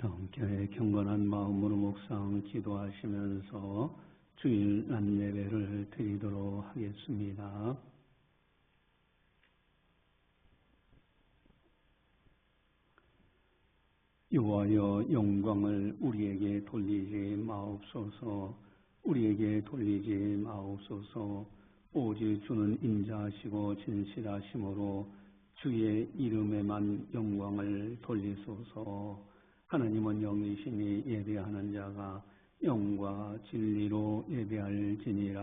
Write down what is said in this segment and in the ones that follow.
함께 경건한 마음으로 묵상 기도하시면서 주일 낮 예배를 드리도록 하겠습니다. 여호와여, 영광을 우리에게 돌리지 마옵소서. 우리에게 돌리지 마옵소서. 오직 주는 인자하시고 진실하심으로 주의 이름에만 영광을 돌리소서. 하나님은 영이시니 예배하는 자가 영과 진리로 예배할지니라.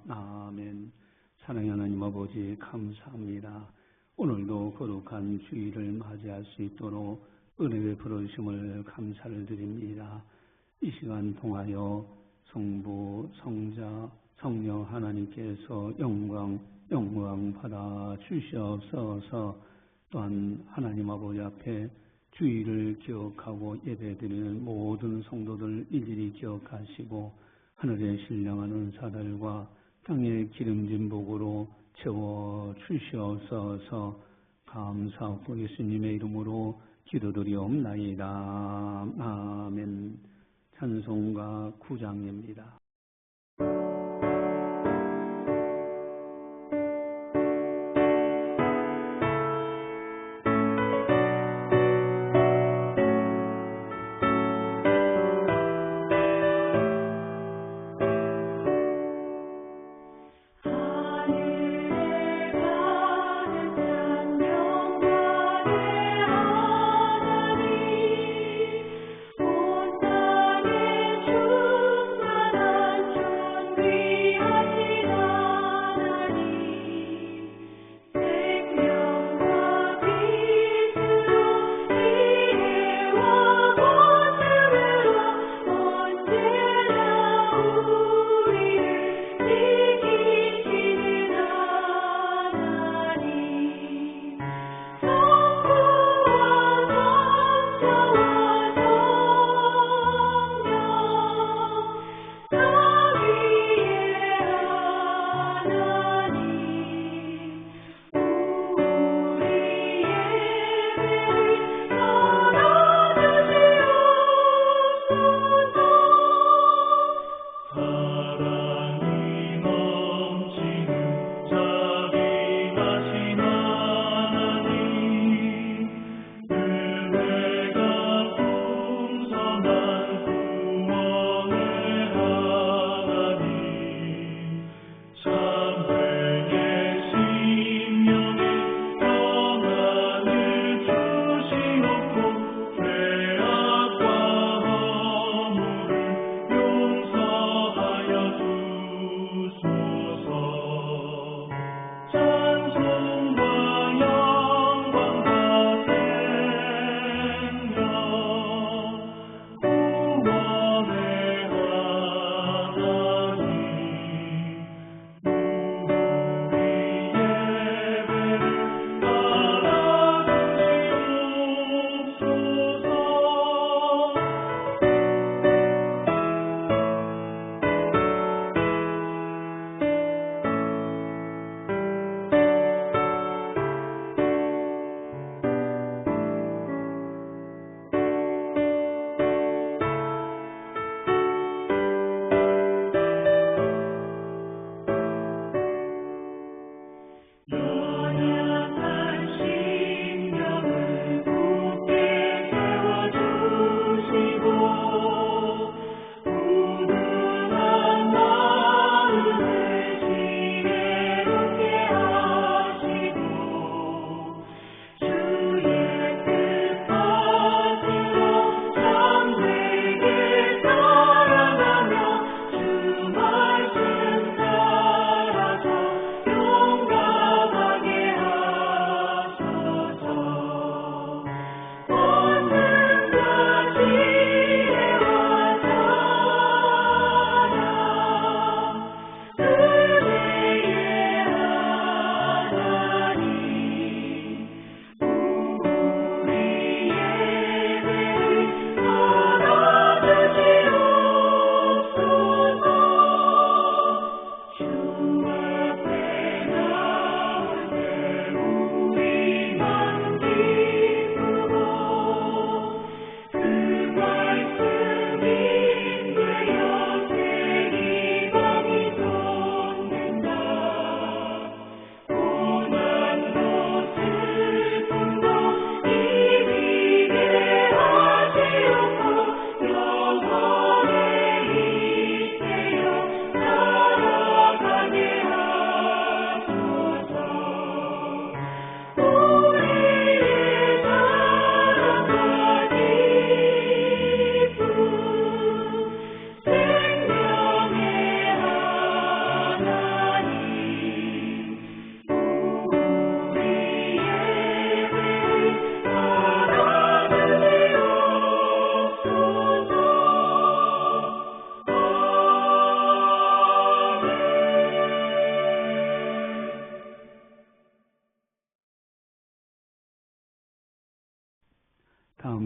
아멘. 사랑하는 하나님 아버지, 감사합니다. 오늘도 거룩한 주일을 맞이할 수 있도록 은혜 베풀으심을 감사를 드립니다. 이 시간 통하여 성부, 성자, 성령 하나님께서 영광 받아 주시옵소서. 또한 하나님 아버지 앞에 주일을 기억하고 예배드리는 모든 성도들 일일이 기억하시고 하늘에 신령한 은사들과 땅의 기름진 복으로 채워 주시옵소서. 감사하고 예수님의 이름으로 기도드리옵나이다. 아멘. 찬송가 9장입니다. 온 땅에 충만한 존귀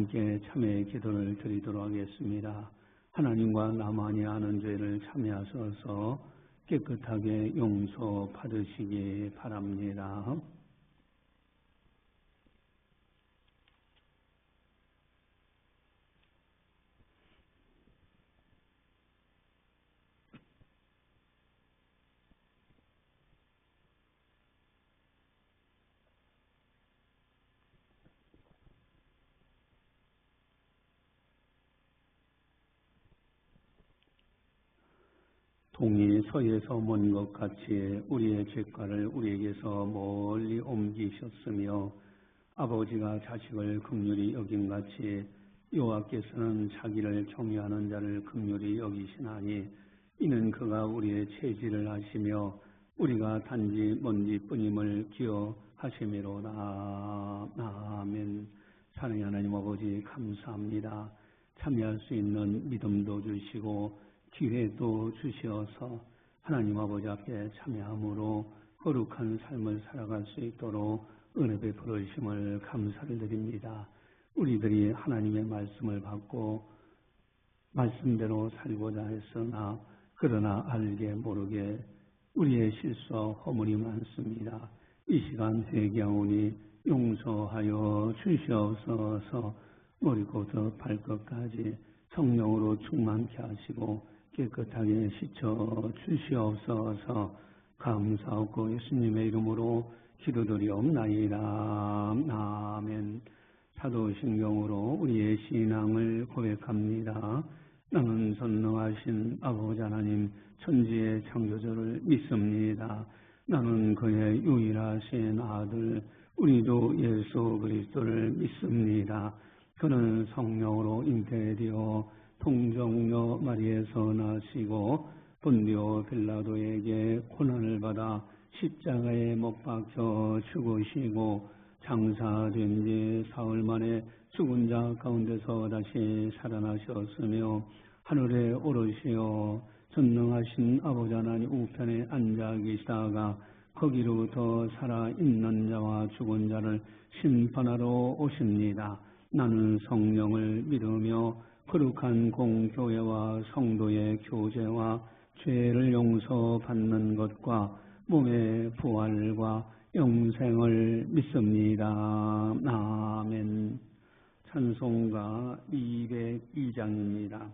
함께 참회의 기도를 드리도록 하겠습니다. 하나님과 나만이 아는 죄를 참회하셔서 깨끗하게 용서 받으시기 바랍니다. 동이 서에서 먼 것 같이 우리의 죄가를 우리에게서 멀리 옮기셨으며 아버지가 자식을 긍휼히 여긴 같이 여호와께서는 자기를 경외하는 자를 긍휼히 여기시나니 이는 그가 우리의 체질을 아시며 우리가 단지 먼지뿐임을 기억하심이로다. 아멘. 사랑의 하나님 아버지 감사합니다. 참여할 수 있는 믿음도 주시고 기회도 주시어서 하나님 아버지 앞에 참여함으로 거룩한 삶을 살아갈 수 있도록 은혜 베풀어 주심을 감사를 드립니다. 우리들이 하나님의 말씀을 받고 말씀대로 살고자 했으나 그러나 알게 모르게 우리의 실수와 허물이 많습니다. 이 시간 회개하오니 용서하여 주시옵소서. 머리부터 발끝까지 성령으로 충만케 하시고 깨끗하게 씻어 주시옵소서. 감사하고 예수님의 이름으로 기도드리옵나이다. 아멘. 사도신경으로 우리의 신앙을 고백합니다. 나는 전능하신 아버지 하나님 천지의 창조주를 믿습니다. 나는 그의 유일하신 아들 우리도 예수 그리스도를 믿습니다. 그는 성령으로 잉태되어 통정녀 마리에서 나시고 본디오 빌라도에게 고난을 받아 십자가에 못 박혀 죽으시고 장사된 지 사흘 만에 죽은 자 가운데서 다시 살아나셨으며 하늘에 오르시어 전능하신 아버지 하나님 우편에 앉아 계시다가 거기로부터 살아있는 자와 죽은 자를 심판하러 오십니다. 나는 성령을 믿으며 거룩한 공교회와 성도의 교제와 죄를 용서받는 것과 몸의 부활과 영생을 믿습니다. 아멘. 찬송가 202장입니다.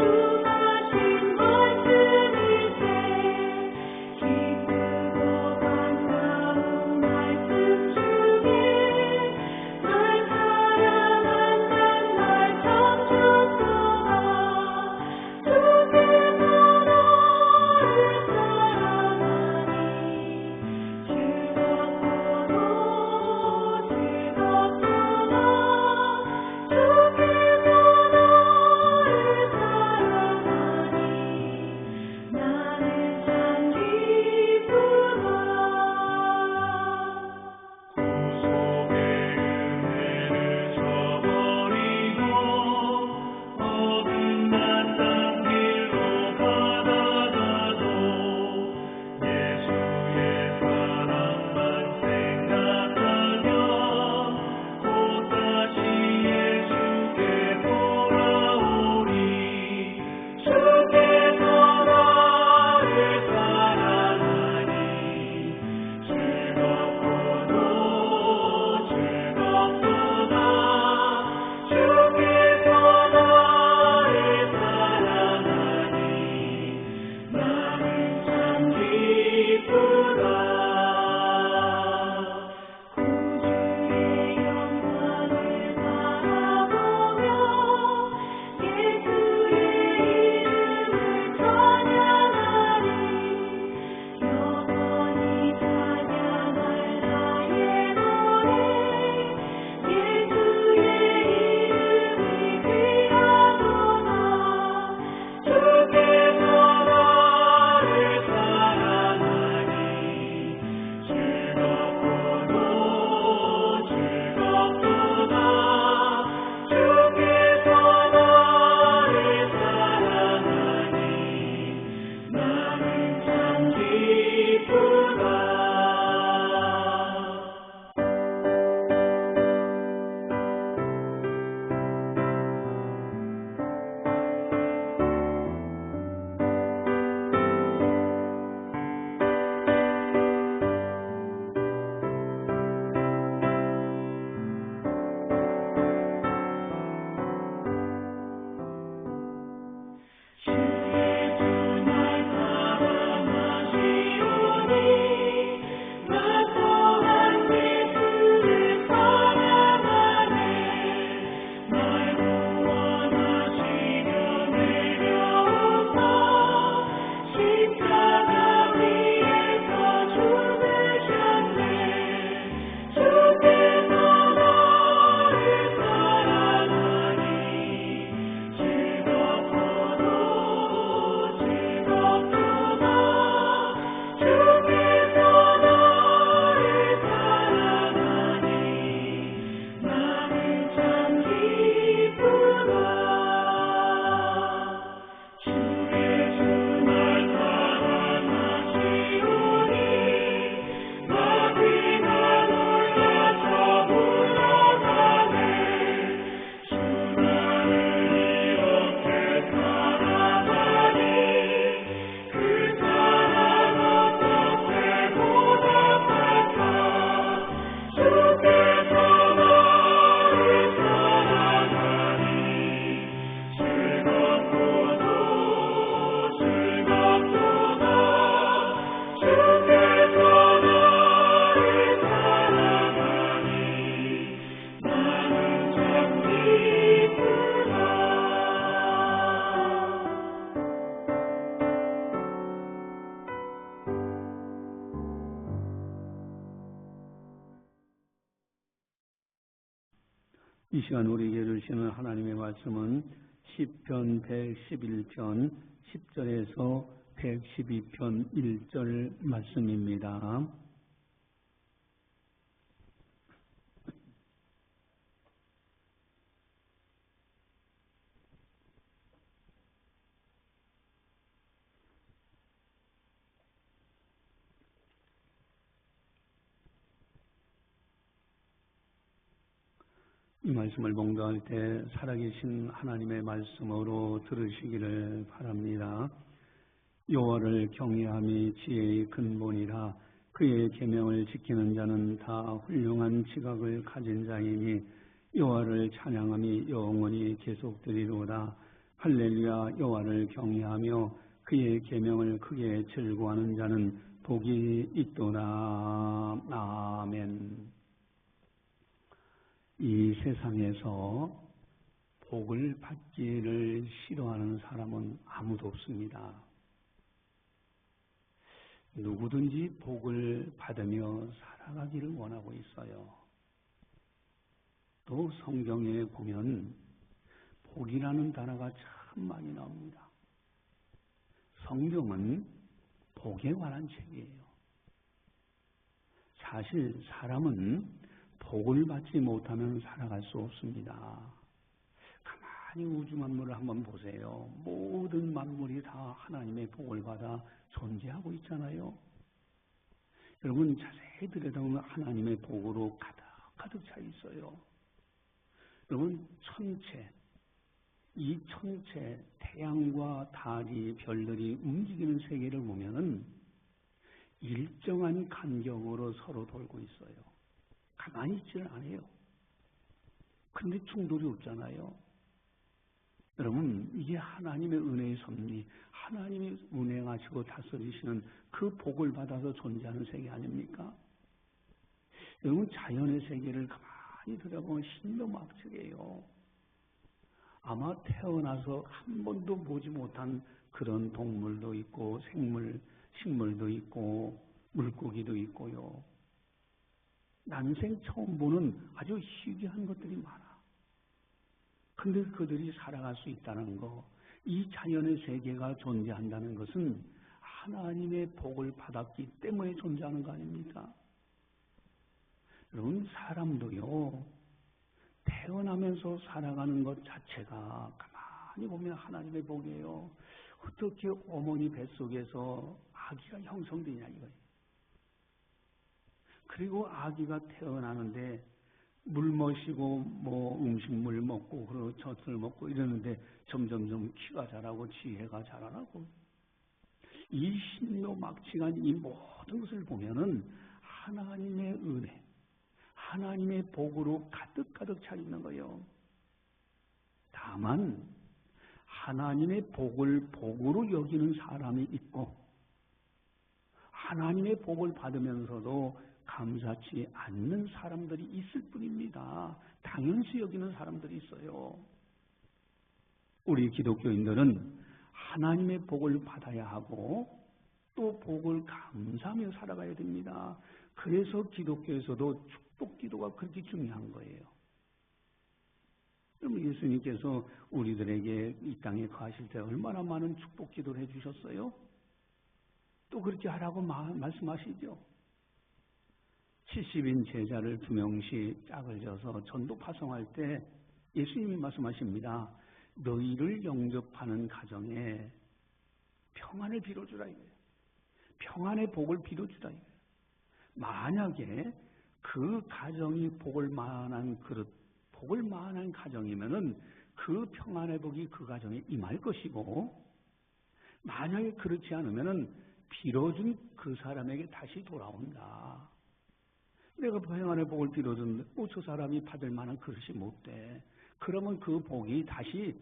주 이 시간 우리에게 주시는 하나님의 말씀은 시편 111편 10절에서 112편 1절 말씀입니다. 이 말씀을 봉독할 때 살아계신 하나님의 말씀으로 들으시기를 바랍니다. 여호와를 경외함이 지혜의 근본이라. 그의 계명을 지키는 자는 다 훌륭한 지각을 가진 자이니 여호와를 찬양함이 영원히 계속되리로다. 할렐루야. 여호와를 경외하며 그의 계명을 크게 즐거워하는 자는 복이 있도다. 아멘. 이 세상에서 복을 받기를 싫어하는 사람은 아무도 없습니다. 누구든지 복을 받으며 살아가기를 원하고 있어요. 또 성경에 보면 복이라는 단어가 참 많이 나옵니다. 성경은 복에 관한 책이에요. 사실 사람은 복을 받지 못하면 살아갈 수 없습니다. 가만히 우주 만물을 한번 보세요. 모든 만물이 다 하나님의 복을 받아 존재하고 있잖아요. 여러분 자세히 들여다보면 하나님의 복으로 가득 차 있어요. 여러분 이 천체, 태양과 달이, 별들이 움직이는 세계를 보면은 일정한 간격으로 서로 돌고 있어요. 가만히 있지는 않아요. 근데 충돌이 없잖아요. 여러분 이게 하나님의 은혜의 섭리, 하나님이 운행하시고 다스리시는 그 복을 받아서 존재하는 세계 아닙니까? 여러분 자연의 세계를 가만히 들여다보면 신묘막측이에요. 아마 태어나서 한 번도 보지 못한 그런 동물도 있고 식물도 있고 물고기도 있고요. 난생 처음 보는 아주 희귀한 것들이 많아. 근데 그들이 살아갈 수 있다는 거, 이 자연의 세계가 존재한다는 것은 하나님의 복을 받았기 때문에 존재하는 거 아닙니까? 여러분 사람도요, 태어나면서 살아가는 것 자체가 가만히 보면 하나님의 복이에요. 어떻게 어머니 뱃속에서 아기가 형성되냐 이거예요. 그리고 아기가 태어나는데 물 마시고 음식물 먹고 그리고 젖을 먹고 이러는데 점점점 키가 자라고 지혜가 자라나고, 이 신묘막측한 이 모든 것을 보면은 하나님의 은혜, 하나님의 복으로 가득 차 있는 거예요. 다만 하나님의 복을 복으로 여기는 사람이 있고, 하나님의 복을 받으면서도 감사치 않는 사람들이 있을 뿐입니다. 당연시 여기는 사람들이 있어요. 우리 기독교인들은 하나님의 복을 받아야 하고 또 복을 감사하며 살아가야 됩니다. 그래서 기독교에서도 축복 기도가 그렇게 중요한 거예요. 그럼 예수님께서 우리들에게 이 땅에 거하실 때 얼마나 많은 축복 기도를 해주셨어요? 또 그렇게 하라고 말씀하시죠. 70인 제자를 2명씩 짝을 져서 전도 파송할 때 예수님이 말씀하십니다. 너희를 영접하는 가정에 평안을 빌어주라 이거예요. 평안의 복을 빌어주라 이거예요. 만약에 그 가정이 복을 만한 가정이면은 그 평안의 복이 그 가정에 임할 것이고, 만약에 그렇지 않으면은 빌어준 그 사람에게 다시 돌아온다. 내가 평안의 복을 빌어줬는데 저 사람이 받을 만한 그릇이 못 돼. 그러면 그 복이 다시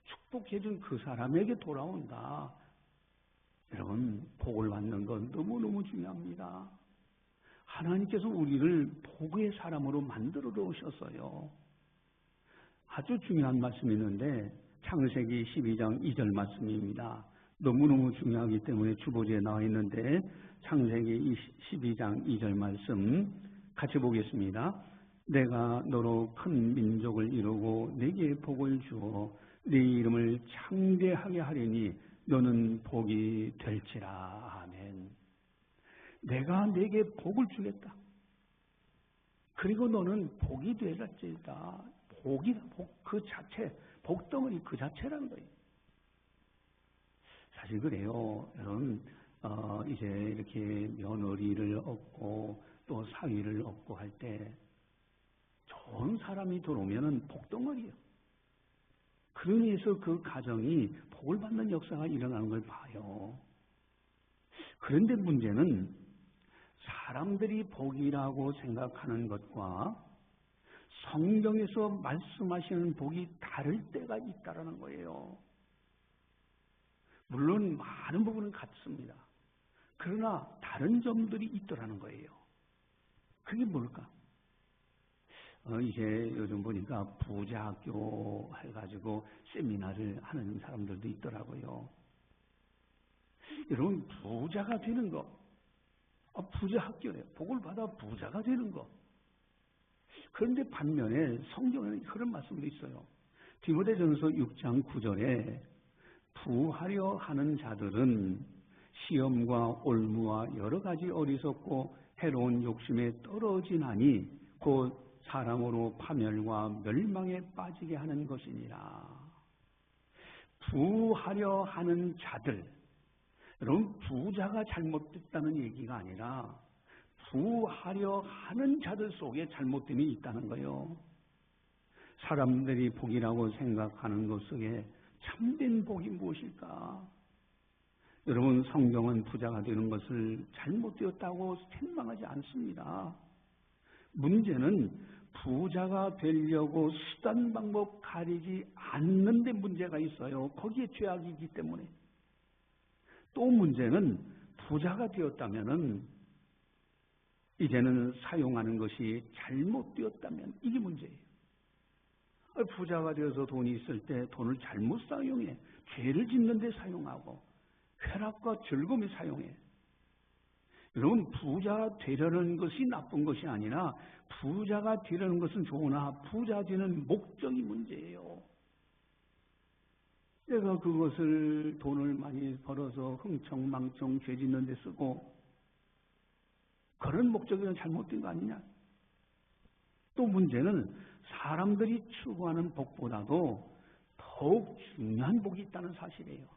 축복해준 그 사람에게 돌아온다. 여러분 복을 받는 건 너무너무 중요합니다. 하나님께서 우리를 복의 사람으로 만들어 놓으셨어요. 아주 중요한 말씀이 있는데 창세기 12장 2절 말씀입니다. 너무너무 중요하기 때문에 주보지에 나와 있는데 창세기 12장 2절 말씀 같이 보겠습니다. 내가 너로 큰 민족을 이루고 내게 복을 주어 네 이름을 창대하게 하리니 너는 복이 될지라. 아멘. 내가 내게 복을 주겠다. 그리고 너는 복이 되겠지다. 복이다. 복 그 자체, 복덩어리 그 자체라는 거예요. 사실 그래요. 여러분 이제 이렇게 며느리를 얻고 또 사위를 얻고 할 때 좋은 사람이 들어오면은 복덩어리예요. 그러면서 그 가정이 복을 받는 역사가 일어나는 걸 봐요. 그런데 문제는 사람들이 복이라고 생각하는 것과 성경에서 말씀하시는 복이 다를 때가 있다라는 거예요. 물론 많은 부분은 같습니다. 그러나 다른 점들이 있더라는 거예요. 그게 뭘까? 이제 요즘 보니까 부자학교 해가지고 세미나를 하는 사람들도 있더라고요. 여러분 부자가 되는 거, 부자학교예요. 복을 받아 부자가 되는 거. 그런데 반면에 성경에는 그런 말씀도 있어요. 디모데전서 6장 9절에 부하려 하는 자들은 시험과 올무와 여러 가지 어리석고 해로운 욕심에 떨어지나니 곧 사랑으로 파멸과 멸망에 빠지게 하는 것이니라. 부하려 하는 자들, 여러분 부자가 잘못됐다는 얘기가 아니라 부하려 하는 자들 속에 잘못됨이 있다는 거예요. 사람들이 복이라고 생각하는 것 속에 참된 복이 무엇일까? 여러분 성경은 부자가 되는 것을 잘못되었다고 생각하지 않습니다. 문제는 부자가 되려고 수단 방법 가리지 않는 데 문제가 있어요. 거기에 죄악이기 때문에. 또 문제는 부자가 되었다면은 이제는 사용하는 것이 잘못되었다면 이게 문제예요. 부자가 되어서 돈이 있을 때 돈을 잘못 사용해. 죄를 짓는 데 사용하고 쾌락과 즐거움에 사용해. 여러분 부자가 되려는 것이 나쁜 것이 아니라 부자가 되려는 것은 좋으나 부자 되는 목적이 문제예요. 내가 그것을 돈을 많이 벌어서 흥청망청 죄 짓는 데 쓰고 그런 목적이면 잘못된 거 아니냐. 또 문제는 사람들이 추구하는 복보다도 더욱 중요한 복이 있다는 사실이에요.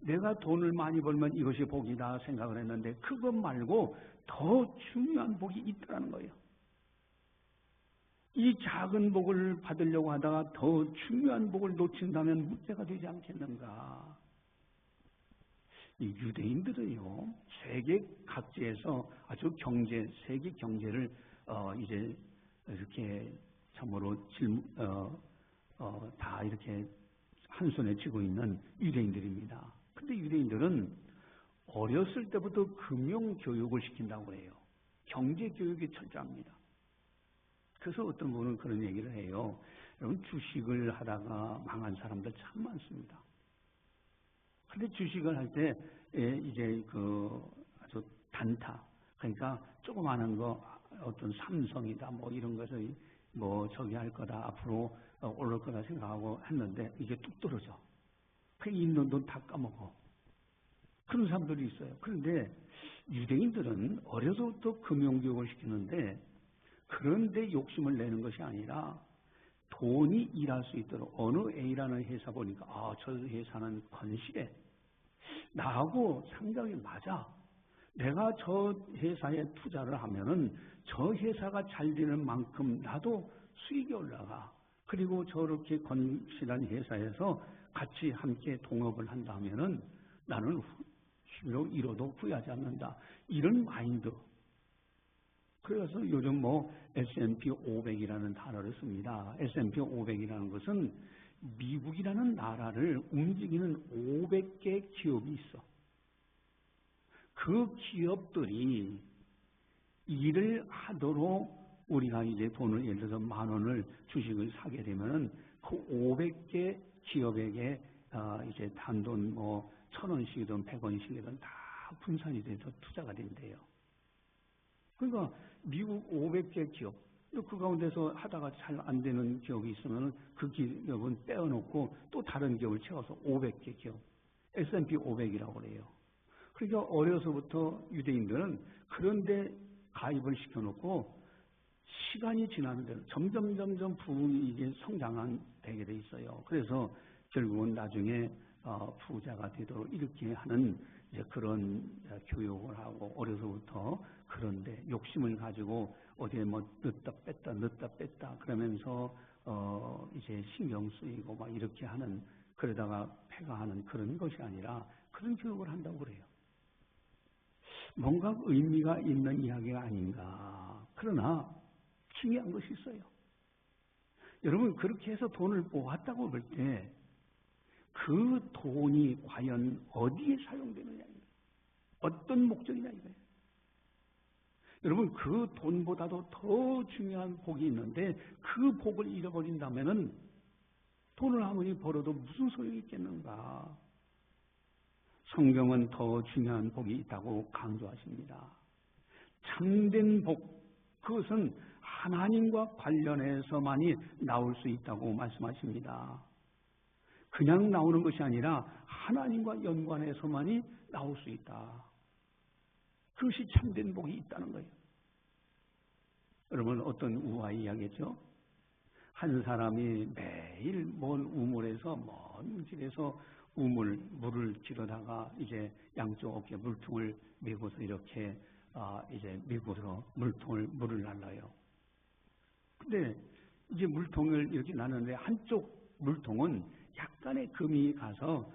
내가 돈을 많이 벌면 이것이 복이다 생각을 했는데 그것 말고 더 중요한 복이 있다는 거예요. 이 작은 복을 받으려고 하다가 더 중요한 복을 놓친다면 문제가 되지 않겠는가. 이 유대인들은요, 세계 각지에서 아주 세계 경제를 이제 이렇게 참으로 다 이렇게 한 손에 쥐고 있는 유대인들입니다. 근데 유대인들은 어렸을 때부터 금융 교육을 시킨다고 해요. 경제 교육이 철저합니다. 그래서 어떤 분은 그런 얘기를 해요. 여러분 주식을 하다가 망한 사람들 참 많습니다. 근데 주식을 할 때 이제 아주 단타, 그러니까 조그마한 거 어떤 삼성이다 뭐 이런 것을 뭐 저기 할 거다 앞으로 오를 거다 생각하고 했는데 이게 뚝 떨어져. 그 있는 돈 다 까먹어. 그런 사람들이 있어요. 그런데 유대인들은 어려서부터 금융교육을 시키는데 그런데 욕심을 내는 것이 아니라 돈이 일할 수 있도록 어느 A라는 회사 보니까 저 회사는 건실해. 나하고 상당히 맞아. 내가 저 회사에 투자를 하면은 저 회사가 잘 되는 만큼 나도 수익이 올라가. 그리고 저렇게 건실한 회사에서 같이 함께 동업을 한다면은 나는 힘으로 잃어도 후회하지 않는다. 이런 마인드. 그래서 요즘 S&P 500이라는 단어를 씁니다. S&P 500이라는 것은 미국이라는 나라를 움직이는 500개 기업이 있어. 그 기업들이 일을 하도록 우리가 이제 돈을 예를 들어서 10,000원을 주식을 사게 되면은 그 500개 기업에게 이제 단돈 1,000원씩이든 100원씩이든 다 분산이 돼서 투자가 된대요. 그러니까 미국 500개 기업, 그 가운데서 하다가 잘 안 되는 기업이 있으면 그 기업은 떼어놓고 또 다른 기업을 채워서 500개 기업, S&P 500이라고 그래요. 그러니까 어려서부터 유대인들은 그런데 가입을 시켜놓고 시간이 지나는 대로 점점 부이익이 성장한 되게 돼 있어요. 그래서 결국은 나중에 부자가 되도록 이렇게 하는 이제 그런 교육을 하고 어려서부터 그런데 욕심을 가지고 어디에 뭐 넣다 뺐다 그러면서 이제 신경 쓰이고 막 이렇게 하는 그러다가 폐가하는 그런 것이 아니라 그런 교육을 한다고 그래요. 뭔가 의미가 있는 이야기가 아닌가. 그러나 중요한 것이 있어요. 여러분 그렇게 해서 돈을 모았다고 볼 때 그 돈이 과연 어디에 사용되느냐, 어떤 목적이냐 이거예요. 여러분 그 돈보다도 더 중요한 복이 있는데 그 복을 잃어버린다면은 돈을 아무리 벌어도 무슨 소용이 있겠는가. 성경은 더 중요한 복이 있다고 강조하십니다. 참된 복, 그것은 하나님과 관련해서만이 나올 수 있다고 말씀하십니다. 그냥 나오는 것이 아니라 하나님과 연관해서만이 나올 수 있다. 그것이 참된 복이 있다는 거예요. 여러분 어떤 우화 이야기죠? 한 사람이 매일 먼 우물에서 먼 길에서 물을 지르다가 이제 양쪽 어깨에 물통을 메고서 이렇게 이제 메고서 물을 날라요. 근데 이제 물통을 이렇게 나누는데 한쪽 물통은 약간의 금이 가서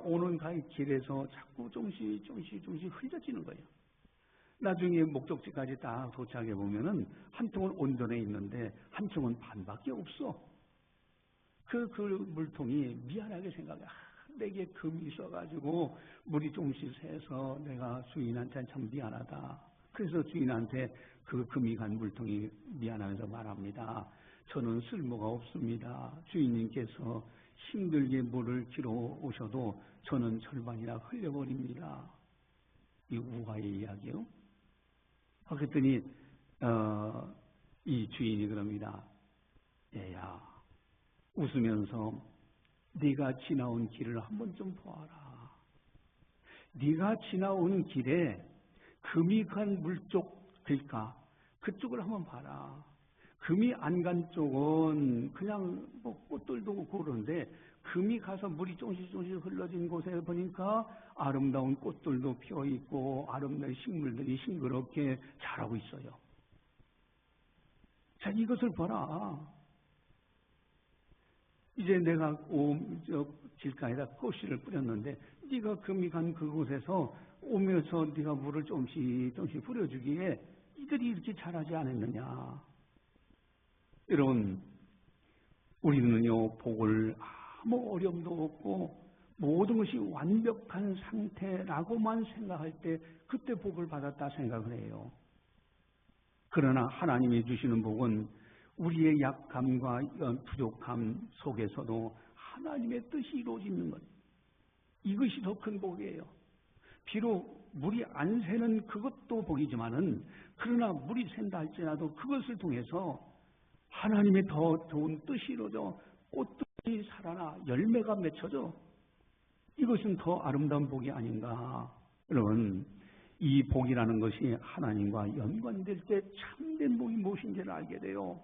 오는 길에서 자꾸 조금씩 흘려지는 거예요. 나중에 목적지까지 딱 도착해 보면은 한 통은 온전해 있는데 한 통은 반밖에 없어. 그 물통이 미안하게 생각해. 내게 금이 있어가지고 물이 조금씩 새서 내가 주인한테 참 미안하다. 그래서 주인한테 그 금이 간 물통이 미안하면서 말합니다. 저는 쓸모가 없습니다. 주인님께서 힘들게 물을 길어 오셔도 저는 절반이나 흘려버립니다. 이 우화의 이야기요. 그랬더니 이 주인이 그럽니다. 얘야, 웃으면서 네가 지나온 길을 한번 좀 보아라. 네가 지나온 길에 금이 간 물쪽 길가 그쪽을 한번 봐라. 금이 안 간 쪽은 그냥 뭐 꽃들도 없고 그런데 금이 가서 물이 조금씩 흘러진 곳에 보니까 아름다운 꽃들도 피어 있고 아름다운 식물들이 싱그럽게 자라고 있어요. 자, 이것을 봐라. 이제 내가 길가에다 꽃씨를 뿌렸는데 네가 금이 간 그곳에서 오면서 네가 물을 조금씩 뿌려주기에 이들이 이렇게 자라지 않았느냐. 여러분, 우리는요 복을 아무 어려움도 없고 모든 것이 완벽한 상태라고만 생각할 때 그때 복을 받았다 생각을 해요. 그러나 하나님이 주시는 복은 우리의 약함과 부족함 속에서도 하나님의 뜻이 이루어지는 것. 이것이 더 큰 복이에요. 비록 물이 안 새는 그것도 복이지만은 그러나 물이 샌다 할지라도 그것을 통해서 하나님의 더 좋은 뜻이 이루어져 꽃들이 살아나 열매가 맺혀져. 이것은 더 아름다운 복이 아닌가. 여러분, 이 복이라는 것이 하나님과 연관될 때 참된 복이 무엇인지를 알게 돼요.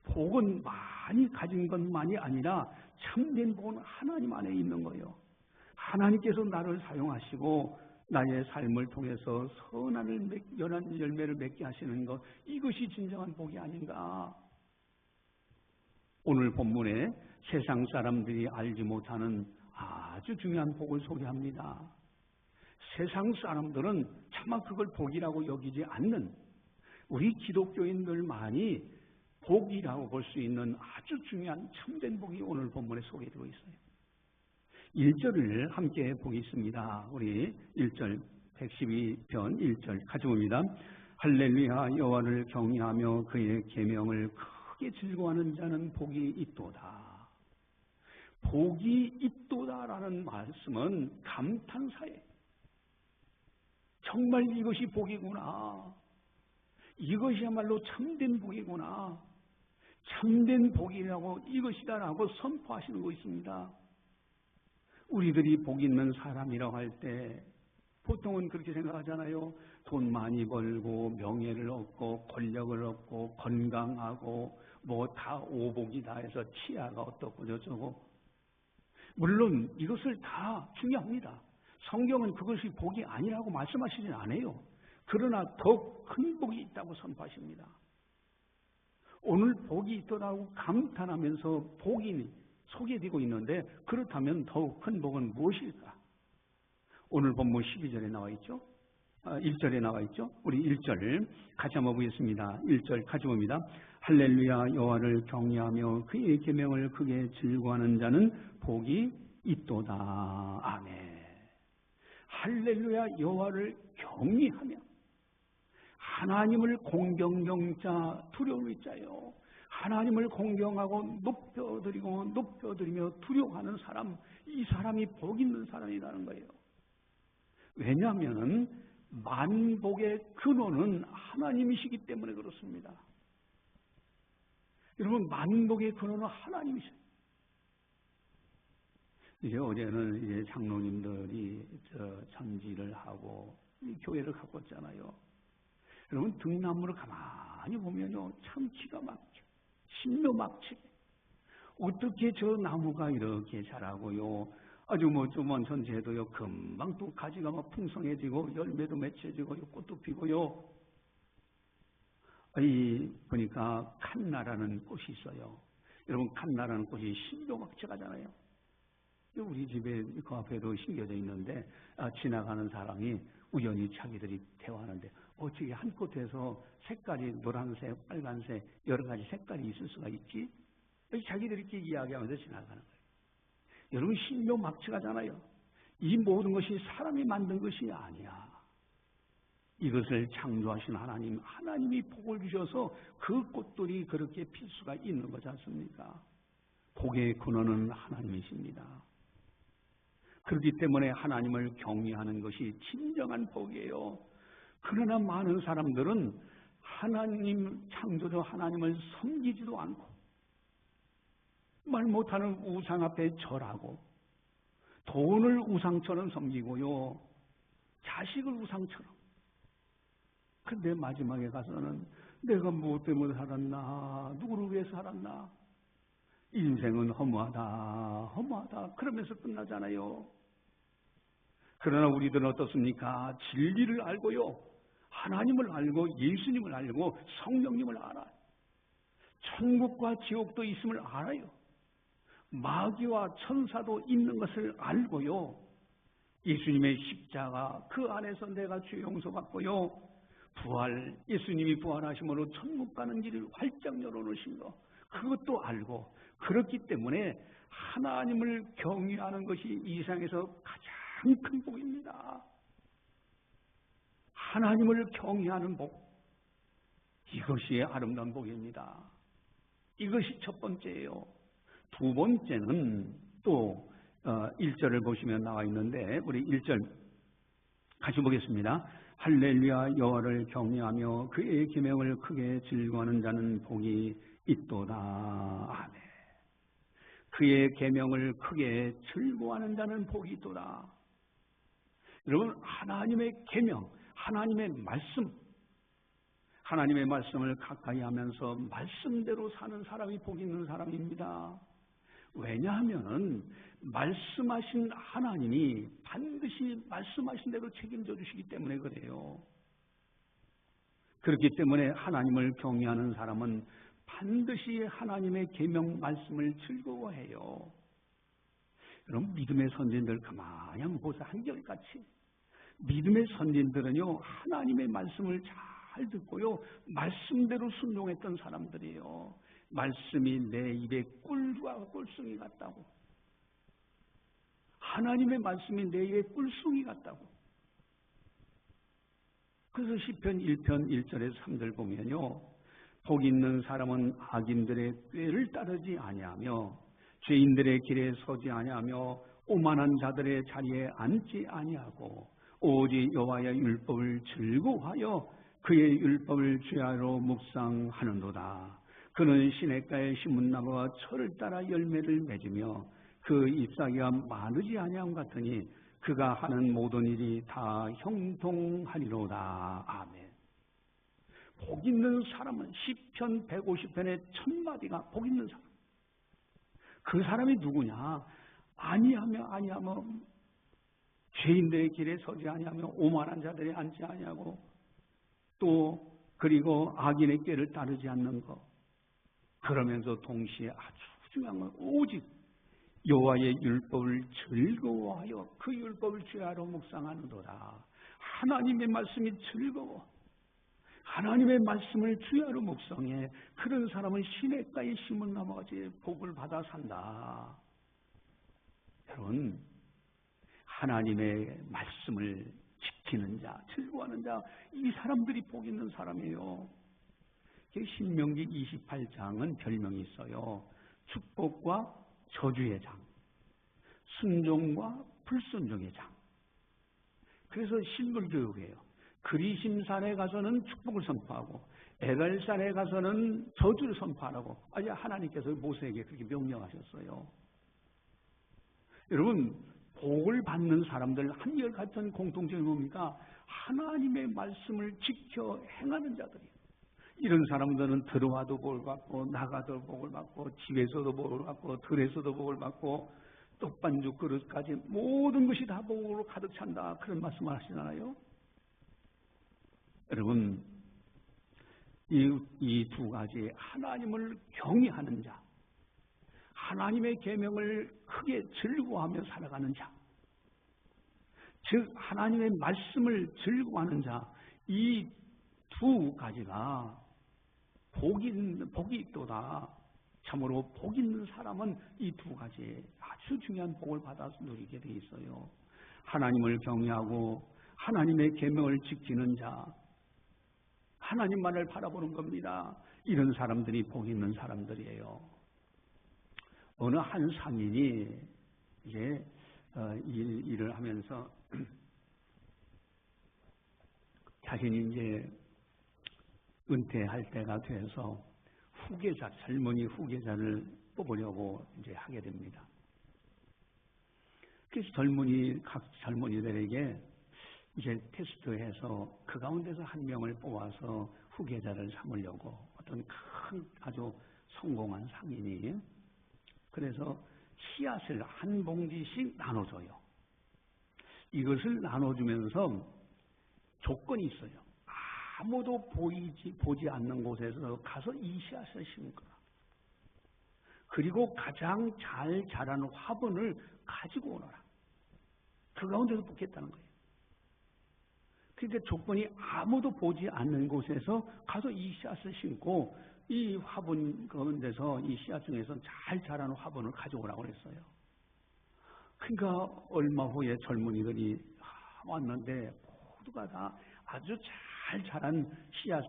복은 많이 가진 것만이 아니라 참된 복은 하나님 안에 있는 거예요. 하나님께서 나를 사용하시고 나의 삶을 통해서 연한 열매를 맺게 하시는 것, 이것이 진정한 복이 아닌가. 오늘 본문에 세상 사람들이 알지 못하는 아주 중요한 복을 소개합니다. 세상 사람들은 차마 그걸 복이라고 여기지 않는 우리 기독교인들만이 복이라고 볼 수 있는 아주 중요한 참된 복이 오늘 본문에 소개되고 있어요. 1절을 함께 보겠습니다. 우리 1절 112편 1절 같이 봅니다. 할렐루야, 여호와를 경외하며 그의 계명을 크게 즐거워하는 자는 복이 있도다. 복이 있도다라는 말씀은 감탄사예요. 정말 이것이 복이구나. 이것이야말로 참된 복이구나. 참된 복이라고 이것이다라고 선포하시는 거 있습니다. 우리들이 복 있는 사람이라고 할 때 보통은 그렇게 생각하잖아요. 돈 많이 벌고 명예를 얻고 권력을 얻고 건강하고 뭐 다 오복이다 해서 치아가 어떻고 저쩌고. 물론 이것을 다 중요합니다. 성경은 그것이 복이 아니라고 말씀하시진 않아요. 그러나 더 큰 복이 있다고 선포하십니다. 오늘 복이 있더라고 감탄하면서 복이 소개되고 있는데 그렇다면 더욱 큰 복은 무엇일까? 오늘 본문 12절에 나와 있죠. 1절에 나와 있죠. 우리 1절 같이 한번 보겠습니다. 1절 같이 봅니다. 할렐루야 여호와를 경외하며 그의 계명을 크게 즐거워하는 자는 복이 있도다. 아멘. 할렐루야 여호와를 경외하며 하나님을 공경경자 두려움이 자요. 하나님을 공경하고 높여드리며 두려워하는 사람, 이 사람이 복 있는 사람이라는 거예요. 왜냐하면 만복의 근원은 하나님이시기 때문에 그렇습니다. 여러분 만복의 근원은 하나님이세요. 이제 어제는 이제 장로님들이 전지를 하고 교회를 갖고 있잖아요. 여러분 등나무를 가만히 보면요 참 기가 막혀, 신묘막치게 어떻게 저 나무가 이렇게 자라고요. 아주 좀만 전지해도요 금방 또 가지가 막 풍성해지고 열매도 맺혀지고 꽃도 피고요. 보니까 칸나라는 꽃이 있어요. 여러분 칸나라는 꽃이 신묘막측하잖아요. 우리 집에 그 앞에도 심겨져 있는데 지나가는 사람이 우연히 자기들이 대화하는데 어떻게 한 꽃에서 색깔이 노란색, 빨간색 여러 가지 색깔이 있을 수가 있지? 자기들이 이렇게 이야기하면서 지나가는 거예요. 여러분 신묘막측하잖아요. 이 모든 것이 사람이 만든 것이 아니야. 이것을 창조하신 하나님이 복을 주셔서 그 꽃들이 그렇게 필 수가 있는 거지 않습니까? 복의 근원은 하나님이십니다. 그렇기 때문에 하나님을 경외하는 것이 진정한 복이에요. 그러나 많은 사람들은 하나님 창조주 하나님을 섬기지도 않고 말 못하는 우상 앞에 절하고 돈을 우상처럼 섬기고요. 자식을 우상처럼. 근데 마지막에 가서는 내가 무엇 때문에 살았나? 누구를 위해 살았나? 인생은 허무하다. 그러면서 끝나잖아요. 그러나 우리들은 어떻습니까? 진리를 알고요. 하나님을 알고 예수님을 알고 성령님을 알아요. 천국과 지옥도 있음을 알아요. 마귀와 천사도 있는 것을 알고요. 예수님의 십자가 그 안에서 내가 죄 용서받고요. 예수님이 부활하심으로 천국 가는 길을 활짝 열어놓으신 거 그것도 알고 그렇기 때문에 하나님을 경외하는 것이 이 세상에서 가장 큰 복입니다. 하나님을 경외하는 복, 이것이 아름다운 복입니다. 이것이 첫 번째예요. 두 번째는 또 1절을 보시면 나와 있는데 우리 1절 같이 보겠습니다. 할렐루야 여호와를 경외하며 그의 계명을 크게 즐거워하는 자는 복이 있도다. 아멘. 그의 계명을 크게 즐거워하는 자는 복이 있도다. 여러분 하나님의 계명, 하나님의 말씀을 가까이 하면서 말씀대로 사는 사람이 복 있는 사람입니다. 왜냐하면 말씀하신 하나님이 반드시 말씀하신 대로 책임져 주시기 때문에 그래요. 그렇기 때문에 하나님을 경외하는 사람은 반드시 하나님의 계명 말씀을 즐거워해요. 여러분 믿음의 선진들 가만히 한번 보세요. 한결같이 믿음의 선진들은요 하나님의 말씀을 잘 듣고요 말씀대로 순종했던 사람들이에요. 말씀이 내 입에 꿀과 꿀송이 같다고. 하나님의 말씀이 내 입에 꿀송이 같다고. 그래서 시편 1편 1절에서 3절 보면요 복 있는 사람은 악인들의 꾀를 따르지 아니하며 죄인들의 길에 서지 아니하며 오만한 자들의 자리에 앉지 아니하고 오직 여호와의 율법을 즐거워하여 그의 율법을 주야로 묵상하는도다. 그는 시냇가에 심은 나무가 철을 따라 열매를 맺으며 그 잎사귀가 마르지 아니함 같으니 그가 하는 모든 일이 다 형통하리로다. 아멘. 복 있는 사람은 시편 150편의 1000마디가 복 있는 사람. 그 사람이 누구냐? 아니하며 죄인들의 길에 서지 아니하며 오만한 자들이 앉지 아니하고 또 그리고 악인의 꾀를 따르지 않는 것. 그러면서 동시에 아주 중요한 건 오직 여호와의 율법을 즐거워하여 그 율법을 주야로 묵상하는도다. 하나님의 말씀이 즐거워. 하나님의 말씀을 주야로 묵상해. 그런 사람은 시냇가에 심은 나무같이 복을 받아 산다. 여러분, 하나님의 말씀을 지키는 자, 즐거워하는 자, 이 사람들이 복 있는 사람이에요. 신명기 28장은 별명이 있어요. 축복과 저주의 장, 순종과 불순종의 장. 그래서 신불교육이에요. 그리심산에 가서는 축복을 선포하고 에발산에 가서는 저주를 선포하라고 아직 하나님께서 모세에게 그렇게 명령하셨어요. 여러분, 복을 받는 사람들 한결같은 공통점이 뭡니까? 하나님의 말씀을 지켜 행하는 자들이에요. 이런 사람들은 들어와도 복을 받고 나가도 복을 받고 집에서도 복을 받고 들에서도 복을 받고 떡반죽 그릇까지 모든 것이 다 복으로 가득 찬다. 그런 말씀을 하시잖아요. 여러분, 이 두 가지 하나님을 경외하는 자, 하나님의 계명을 크게 즐거워하며 살아가는 자, 즉 하나님의 말씀을 즐거워하는 자, 이 두 가지가 복이 있도다. 참으로 복 있는 사람은 이 두 가지 아주 중요한 복을 받아서 누리게 돼 있어요. 하나님을 경외하고 하나님의 계명을 지키는 자, 하나님만을 바라보는 겁니다. 이런 사람들이 복 있는 사람들이에요. 어느 한 상인이 이제 일을 하면서 자신이 이제 은퇴할 때가 돼서 젊은이 후계자를 뽑으려고 이제 하게 됩니다. 그래서 각 젊은이들에게 이제 테스트해서 그 가운데서 한 명을 뽑아서 후계자를 삼으려고 어떤 큰 아주 성공한 상인이 그래서 씨앗을 한 봉지씩 나눠줘요. 이것을 나눠주면서 조건이 있어요. 아무도 보지 않는 곳에서 가서 이 씨앗을 심은 거야. 그리고 가장 잘 자라는 화분을 가지고 오너라. 그 가운데서 뽑겠다는 거예요. 그러니까 조건이 아무도 보지 않는 곳에서 가서 이 씨앗을 심고 이 화분 가운데서 이 씨앗 중에서 잘 자라는 화분을 가져오라고 그랬어요. 그러니까 얼마 후에 젊은이들이 왔는데 모두가 다 아주 잘 자란 씨앗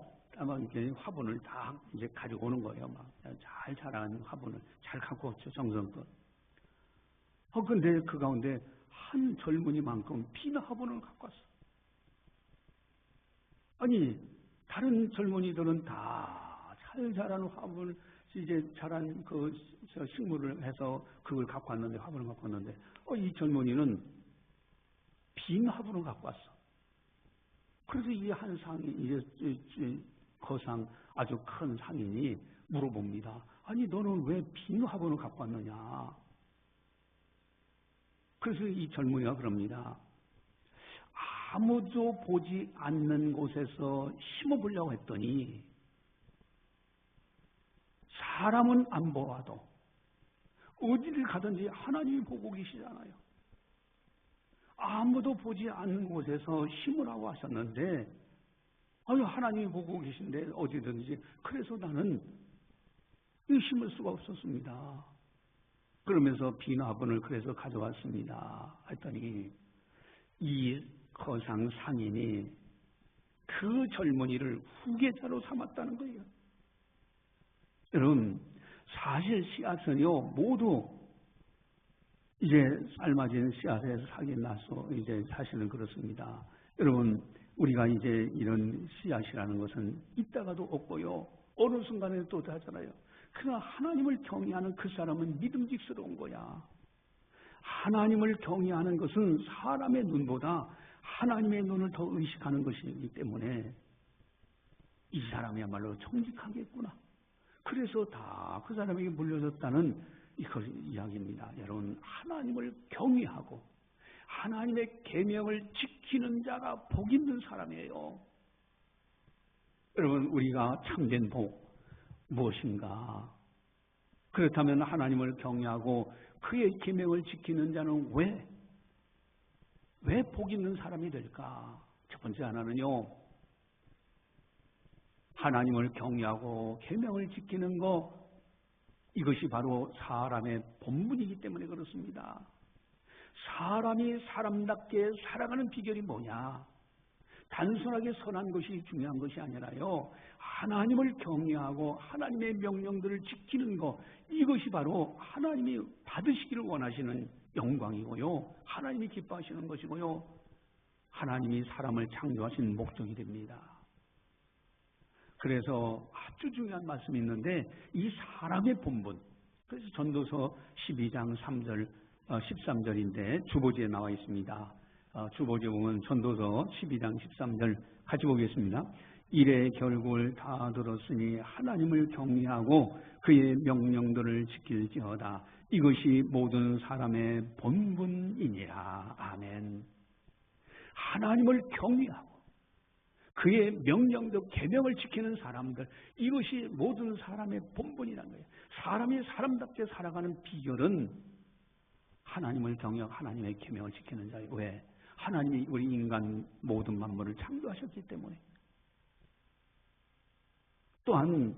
화분을 다 이제 가지고 오는 거예요. 막 잘 자란 화분을 잘 갖고 왔죠, 정성껏. 근데 그 가운데 한 젊은이만큼 빈 화분을 갖고 왔어. 아니, 다른 젊은이들은 다 잘 자란 화분을 이제 자란 그 식물을 해서 그걸 갖고 왔는데, 화분을 갖고 왔는데, 이 젊은이는 빈 화분을 갖고 왔어. 그래서 이 한 상인, 이제 거상 아주 큰 상인이 물어봅니다. 아니, 너는 왜 빈 화분을 갖고 왔느냐? 그래서 이 젊은이가 그럽니다. 아무도 보지 않는 곳에서 심어보려고 했더니 사람은 안 보아도 어디를 가든지 하나님이 보고 계시잖아요. 아무도 보지 않는 곳에서 심으라고 하셨는데 하나님이 보고 계신데 어디든지 그래서 나는 심을 수가 없었습니다. 그러면서 빈 화분을 그래서 가져왔습니다. 했더니 이 거상 상인이 그 젊은이를 후계자로 삼았다는 거예요. 여러분, 사실 씨앗은요 모두 이제 삶아진 씨앗에서 사긴 나서 이제 사실은 그렇습니다. 여러분, 우리가 이제 이런 씨앗이라는 것은 있다가도 없고요. 어느 순간에 또 하잖아요. 그러나 하나님을 경외하는 그 사람은 믿음직스러운 거야. 하나님을 경외하는 것은 사람의 눈보다 하나님의 눈을 더 의식하는 것이기 때문에 이 사람이야말로 정직하겠구나. 그래서 다 그 사람에게 물려졌다는 이것 이야기입니다. 여러분, 하나님을 경외하고 하나님의 계명을 지키는 자가 복 있는 사람이에요. 여러분, 우리가 참된 복 무엇인가? 그렇다면 하나님을 경외하고 그의 계명을 지키는 자는 왜 복 있는 사람이 될까? 첫 번째 하나는요, 하나님을 경외하고 계명을 지키는 것, 이것이 바로 사람의 본분이기 때문에 그렇습니다. 사람이 사람답게 살아가는 비결이 뭐냐? 단순하게 선한 것이 중요한 것이 아니라요, 하나님을 경외하고 하나님의 명령들을 지키는 것, 이것이 바로 하나님이 받으시기를 원하시는 영광이고요, 하나님이 기뻐하시는 것이고요, 하나님이 사람을 창조하신 목적이 됩니다. 그래서 아주 중요한 말씀이 있는데, 이 사람의 본분, 그래서 전도서 12장 3절, 13절인데 주보지에 나와 있습니다. 주보지에 보면 전도서 12장 13절 같이 보겠습니다. 이래 결국을 다 들었으니 하나님을 경외하고 그의 명령들을 지킬지어다. 이것이 모든 사람의 본분이니라. 아멘. 하나님을 경외하고 그의 명령도 계명을 지키는 사람들, 이것이 모든 사람의 본분이라는 거예요. 사람이 사람답게 살아가는 비결은 하나님을 경외하고 하나님의 계명을 지키는 자예요. 왜? 하나님이 우리 인간 모든 만물을 창조하셨기 때문에. 또한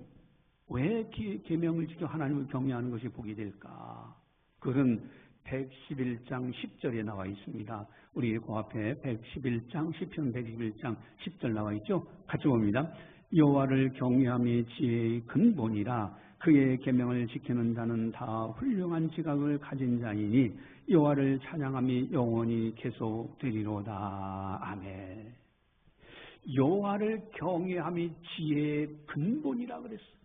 왜 계명을 지켜 하나님을 경외하는 것이 복이 될까? 그것은 111장 10절에 나와 있습니다. 우리 그 앞에 111장, 시편 111장 10절 나와 있죠? 같이 봅니다. 여호와를 경외함이 지혜의 근본이라 그의 계명을 지키는 자는 다 훌륭한 지각을 가진 자이니 여호와를 찬양함이 영원히 계속되리로다. 아멘. 여호와를 경외함이 지혜의 근본이라 그랬어요.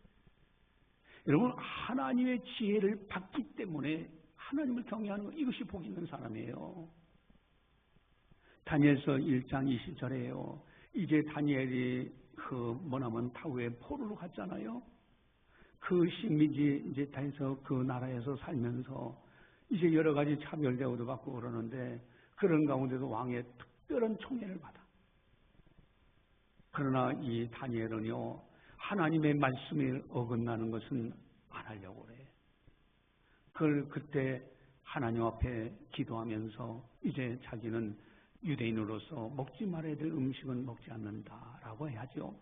여러분, 하나님의 지혜를 받기 때문에 하나님을 경외하는 것, 이것이 복 있는 사람이에요. 다니엘서 1장 20절에요. 이제 다니엘이 머나먼 타우에 포로로 갔잖아요. 그 식민지 이제 다해서 그 나라에서 살면서 이제 여러 가지 차별 대우도 받고 그러는데, 그런 가운데도 왕의 특별한 총애를 받아. 그러나 이 다니엘은요, 하나님의 말씀에 어긋나는 것은 안 하려고 그래. 그때 하나님 앞에 기도하면서 이제 자기는 유대인으로서 먹지 말아야 될 음식은 먹지 않는다라고 해야죠.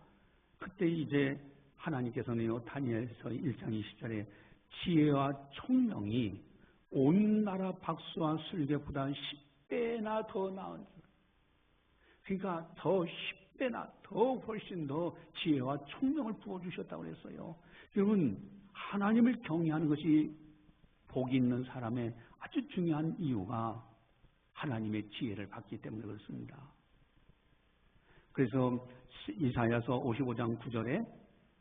그때 이제 하나님께서는요, 다니엘서 1장 20절에 지혜와 총명이 온 나라 박수와 술객보다 10배나 더 나은 줄. 그러니까 더 10배나 더 훨씬 더 지혜와 총명을 부어주셨다고 그랬어요. 여러분, 하나님을 경외하는 것이 복이 있는 사람의 아주 중요한 이유가 하나님의 지혜를 받기 때문에 그렇습니다. 그래서 이사야서 55장 9절에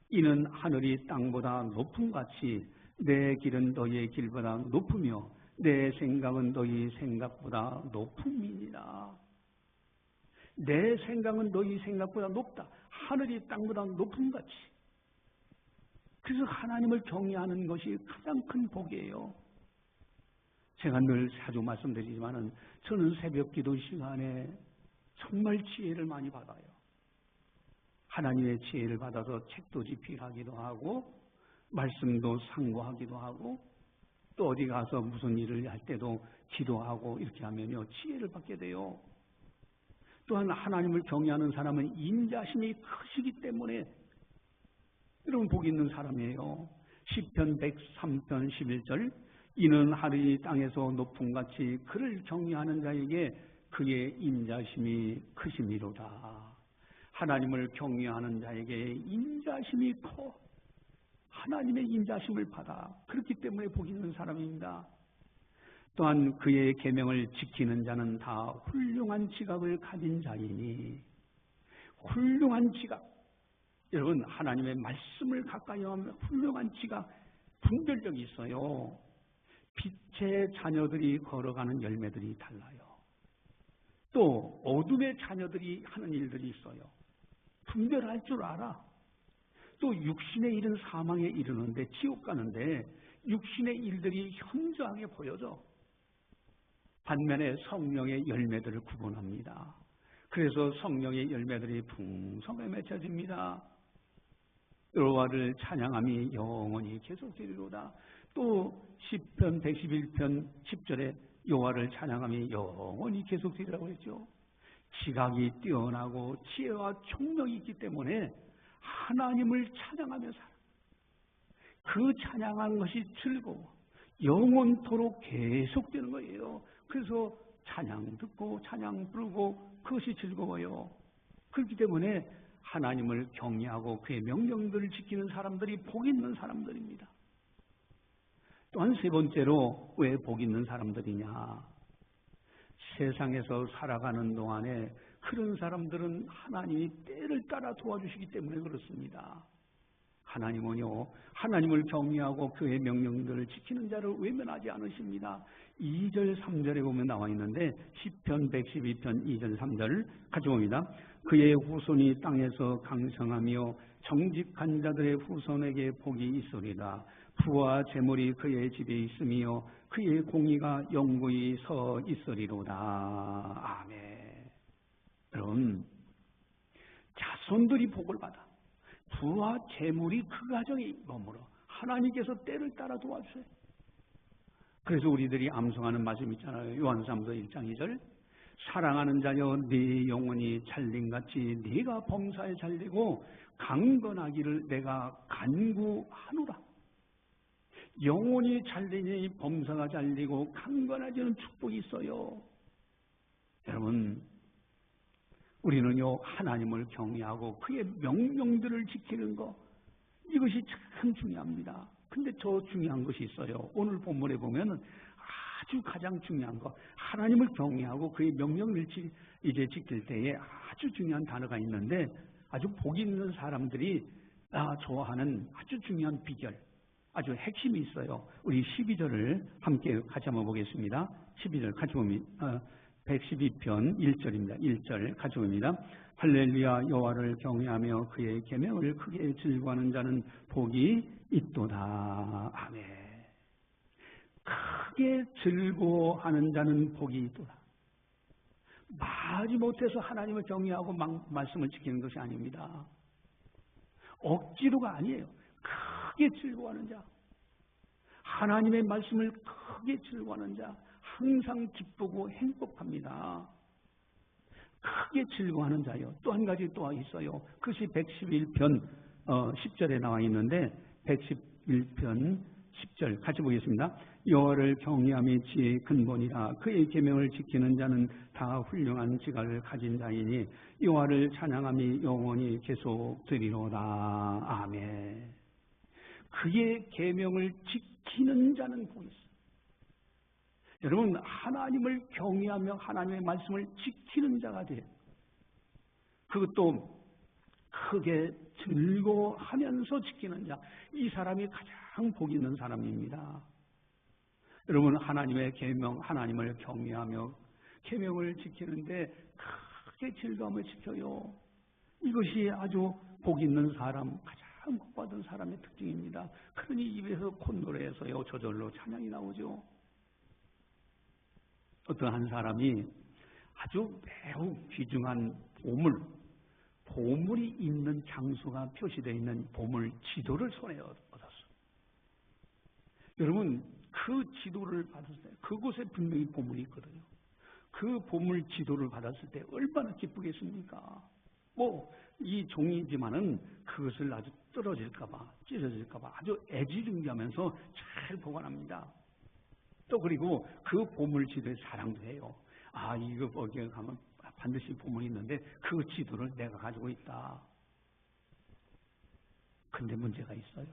이는 하늘이 땅보다 높음 같이 내 길은 너희의 길보다 높으며 내 생각은 너희 생각보다 높음이니라. 내 생각은 너희 생각보다 높다. 하늘이 땅보다 높음 같이. 그래서 하나님을 경외하는 것이 가장 큰 복이에요. 제가 늘 자주 말씀드리지만은 저는 새벽 기도 시간에 정말 지혜를 많이 받아요. 하나님의 지혜를 받아서 책도 집필하기도 하고 말씀도 상고하기도 하고 또 어디 가서 무슨 일을 할 때도 기도하고 이렇게 하면요, 지혜를 받게 돼요. 또한 하나님을 경외하는 사람은 인자심이 크시기 때문에 여러분 복 있는 사람이에요. 시편 103편 11절 이는 하늘이 땅에서 높음같이 그를 경외하는 자에게 그의 인자심이 크심이로다. 하나님을 경외하는 자에게 인자심이 커. 하나님의 인자심을 받아. 그렇기 때문에 복 있는 사람입니다. 또한 그의 계명을 지키는 자는 다 훌륭한 지각을 가진 자이니 훌륭한 지각, 여러분 하나님의 말씀을 가까이 하면 훌륭한 지각, 분별력이 있어요. 빛의 자녀들이 걸어가는 열매들이 달라요. 또 어둠의 자녀들이 하는 일들이 있어요. 분별할 줄 알아. 또 육신의 일은 사망에 이르는데, 지옥 가는데 육신의 일들이 현저하게 보여져. 반면에 성령의 열매들을 구분합니다. 그래서 성령의 열매들이 풍성하게 맺혀집니다. 여호와를 찬양함이 영원히 계속되리로다. 또 시편 111편 10절에 여호와를 찬양함이 영원히 계속되리라고 했죠. 지각이 뛰어나고 지혜와 총명이 있기 때문에 하나님을 찬양하며 살아. 그 찬양하는 것이 즐거워. 영원토록 계속되는 거예요. 그래서 찬양 듣고 찬양 부르고 그것이 즐거워요. 그렇기 때문에 하나님을 경외하고 그의 명령들을 지키는 사람들이 복 있는 사람들입니다. 또한 세 번째로 왜 복 있는 사람들이냐? 세상에서 살아가는 동안에 그런 사람들은 하나님이 때를 따라 도와주시기 때문에 그렇습니다. 하나님은요, 하나님을 경외하고 그의 명령들을 지키는 자를 외면하지 않으십니다. 2절 3절에 보면 나와 있는데 시편 112편 2절 3절 같이 봅니다. 그의 후손이 땅에서 강성하며 정직한 자들의 후손에게 복이 있으리라. 부와 재물이 그의 집에 있으며 그의 공의가 영구히 서 있으리로다. 아멘. 여러분, 자손들이 복을 받아. 부와 재물이 그 가정에 머물어. 하나님께서 때를 따라 도와주세요. 그래서 우리들이 암송하는 말씀 있잖아요. 요한사도서 1장 2절. 사랑하는 자여 네 영혼이 잘림같이 네가 범사에 잘리고 강건하기를 내가 간구하노라. 영혼이 잘리니 범사가 잘리고 강건해지는 축복이 있어요. 여러분, 우리는요 하나님을 경외하고 그의 명령들을 지키는 것, 이것이 참 중요합니다. 근데 더 중요한 것이 있어요. 오늘 본문에 보면 아주 가장 중요한 것, 하나님을 경외하고 그의 명령을 이제 지킬 때에 아주 중요한 단어가 있는데, 아주 복 있는 사람들이 좋아하는 아주 중요한 비결, 아주 핵심이 있어요. 우리 12절을 함께 같이 한번 보겠습니다. 12절 같이 봅니다. 112편 1절입니다. 1절 같이 봅니다. 할렐루야. 여호와를 경외하며 그의 계명을 크게 즐거워하는 자는 복이 있도다. 아멘. 크게 즐거워하는 자는 복이 있도다. 마지 못해서 하나님을 경외하고 말씀을 지키는 것이 아닙니다. 억지로가 아니에요. 크게 즐거워하는 자, 하나님의 말씀을 크게 즐거워하는 자, 항상 기쁘고 행복합니다. 크게 즐거워하는 자요. 또 한 가지 또 있어요. 그것이 111편 10절에 나와 있는데, 111편 10절 같이 보겠습니다. 여호와를 경외함이 지혜의 근본이라. 그의 계명을 지키는 자는 다 훌륭한 지각을 가진 자이니 여호와를 찬양함이 영원히 계속되리로다. 아멘. 그의 계명을 지키는 자는 복이 있어요. 여러분, 하나님을 경외하며 하나님의 말씀을 지키는 자가 돼요. 그것도 크게 즐거워하면서 지키는 자, 이 사람이 가장 복 있는 사람입니다. 여러분, 하나님의 계명, 하나님을 경외하며 계명을 지키는데 크게 즐거움을 지켜요. 이것이 아주 복 있는 사람, 가장 복받은 사람의 특징입니다. 그러니 입에서 콧노래에서요 저절로 찬양이 나오죠. 어떤 한 사람이 아주 매우 귀중한 보물이 있는 장소가 표시되어 있는 보물 지도를 손에 얻었어요. 여러분, 그 지도를 받았을 때 그곳에 분명히 보물이 있거든요. 그 보물 지도를 받았을 때 얼마나 기쁘겠습니까? 이 종이지만은 그것을 아주 떨어질까봐, 찢어질까봐 아주 애지중지하면서 잘 보관합니다. 또 그리고 그 보물 지도에 사랑도 해요. 이거 거기에 가면 반드시 보물이 있는데 그 지도를 내가 가지고 있다. 근데 문제가 있어요.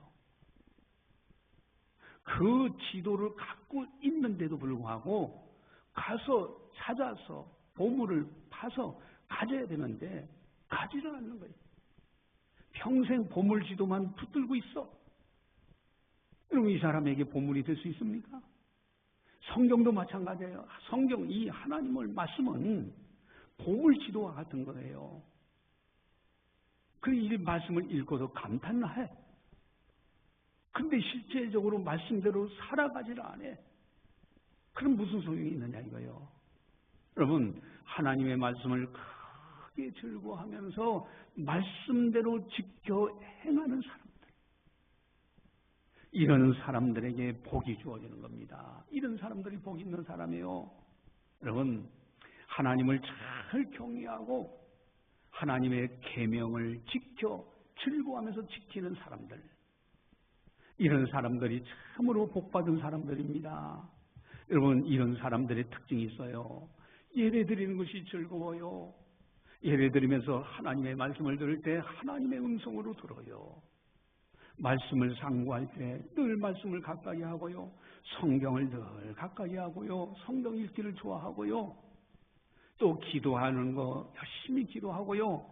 그 지도를 갖고 있는데도 불구하고 가서 찾아서 보물을 파서 가져야 되는데 가지를 않는 거예요. 평생 보물지도만 붙들고 있어. 여러분, 이 사람에게 보물이 될 수 있습니까? 성경도 마찬가지예요. 성경, 이 하나님을 말씀은 보물지도와 같은 거예요. 그 이 말씀을 읽고도 감탄해. 근데 실제적으로 말씀대로 살아가지를 않아. 그럼 무슨 소용이 있느냐 이거예요. 여러분, 하나님의 말씀을 크게 즐거워하면서 말씀대로 지켜 행하는 사람들, 이런 사람들에게 복이 주어지는 겁니다. 이런 사람들이 복 있는 사람이에요. 여러분, 하나님을 잘 경외하고 하나님의 계명을 지켜 즐거워하면서 지키는 사람들, 이런 사람들이 참으로 복받은 사람들입니다. 여러분, 이런 사람들의 특징이 있어요. 예배 드리는 것이 즐거워요. 예배 드리면서 하나님의 말씀을 들을 때 하나님의 음성으로 들어요. 말씀을 상고할 때 늘 말씀을 가까이 하고요. 성경을 늘 가까이 하고요. 성경 읽기를 좋아하고요. 또 기도하는 거 열심히 기도하고요.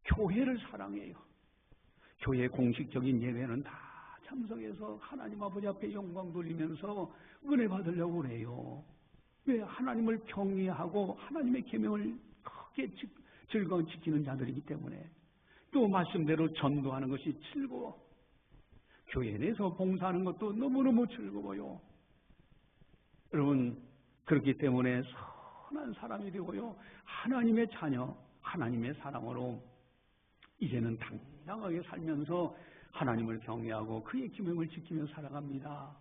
교회를 사랑해요. 교회 공식적인 예배는 다 참석해서 하나님 아버지 앞에 영광 돌리면서 은혜 받으려고 그래요. 왜? 하나님을 경외하고 하나님의 계명을 크게 즐거워 지키는 자들이기 때문에. 또 말씀대로 전도하는 것이 즐거워. 교회 내에서 봉사하는 것도 너무너무 즐거워요. 여러분, 그렇기 때문에 선한 사람이 되고요. 하나님의 자녀, 하나님의 사람으로 이제는 당당하게 살면서 하나님을 경외하고 그의 계명을 지키며 살아갑니다.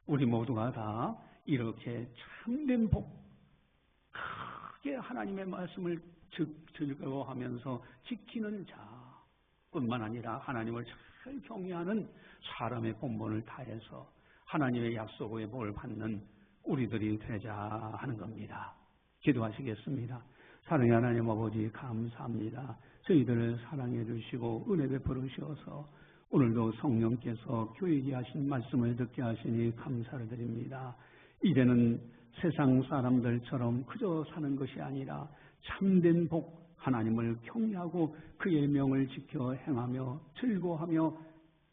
우리 모두가 다 이렇게 참된 복, 크게 하나님의 말씀을 즐거워하면서 지키는 자뿐만 아니라 하나님을 잘 경외하는 사람의 본분을 다해서 하나님의 약속의 복을 받는 우리들이 되자 하는 겁니다. 기도하시겠습니다. 사랑의 하나님 아버지, 감사합니다. 저희들을 사랑해 주시고 은혜 베풀어 주셔서 오늘도 성령께서 교회에 하신 말씀을 듣게 하시니 감사를 드립니다. 이제는 세상 사람들처럼 그저 사는 것이 아니라 참된 복, 하나님을 경외하고 그의 명을 지켜 행하며 즐거워하며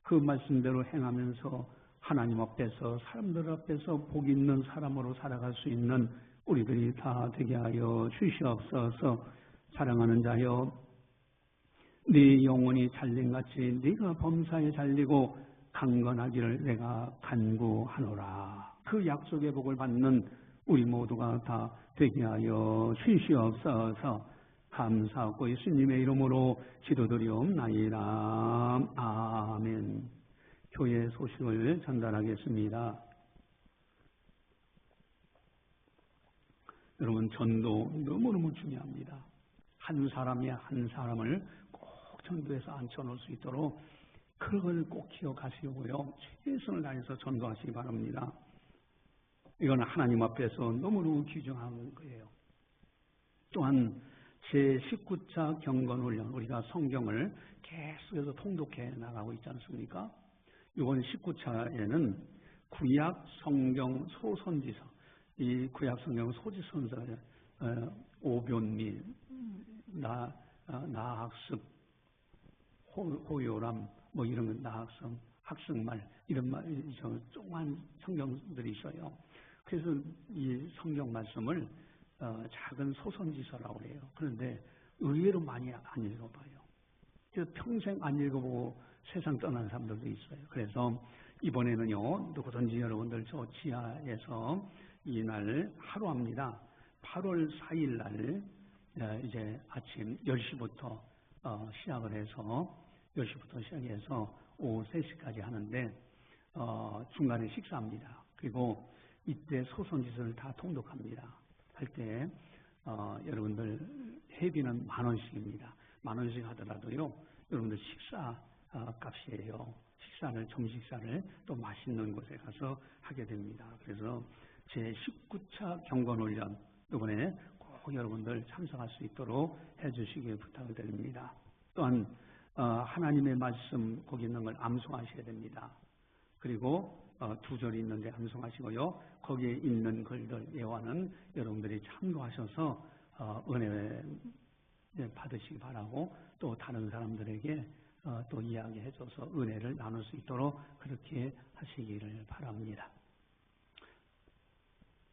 그 말씀대로 행하면서 하나님 앞에서, 사람들 앞에서 복 있는 사람으로 살아갈 수 있는 우리들이 다 되게 하여 주시옵소서. 사랑하는 자여, 네 영혼이 잘림같이 네가 범사에 잘리고 강건하기를 내가 간구하노라. 그 약속의 복을 받는 우리 모두가 다 되게 하여 주시옵소서. 감사하고 예수님의 이름으로 기도드리옵나이다. 아멘. 교회 소식을 전달하겠습니다. 여러분, 전도 너무너무 중요합니다. 한 사람이 한 사람을 꼭 전도해서 앉혀놓을 수 있도록 그걸 꼭 기억하시고요. 최선을 다해서 전도하시기 바랍니다. 이건 하나님 앞에서 너무너무 귀중한 거예요. 또한 제19차 경건훈련, 우리가 성경을 계속해서 통독해 나가고 있지 않습니까? 이번 19차에는 구약 성경 소선지서, 이 구약 성경 소지선서, 오변미, 나학습, 호요람, 뭐 이런 거, 나학습, 학습말, 이런 말, 조그만 성경들이 있어요. 그래서 이 성경 말씀을 작은 소선지서라고 해요. 그런데 의외로 많이 안 읽어봐요. 그래서 평생 안 읽어보고 세상 떠난 사람들도 있어요. 그래서 이번에는요, 누구든지 여러분들 저 지하에서 이날 하루 합니다. 8월 4일 날 이제 아침 10시부터 시작을 해서 10시부터 시작해서 오후 3시까지 하는데 중간에 식사합니다. 그리고 이때 소선지서를 다 통독합니다. 할 때 여러분들 회비는 10,000원씩입니다. 10,000원씩 하더라도요, 여러분들 식사 값이에요. 점심식사를 또 맛있는 곳에 가서 하게 됩니다. 그래서 제19차 경건훈련, 이번에 꼭 여러분들 참석할 수 있도록 해주시길 부탁을 드립니다. 또한 하나님의 말씀 거기 있는 걸 암송하셔야 됩니다. 그리고 2절이 있는데 암송하시고요. 거기에 있는 글들 예화는 여러분들이 참고하셔서 은혜 이제 받으시기 바라고 또 다른 사람들에게 또 이야기해줘서 은혜를 나눌 수 있도록 그렇게 하시기를 바랍니다.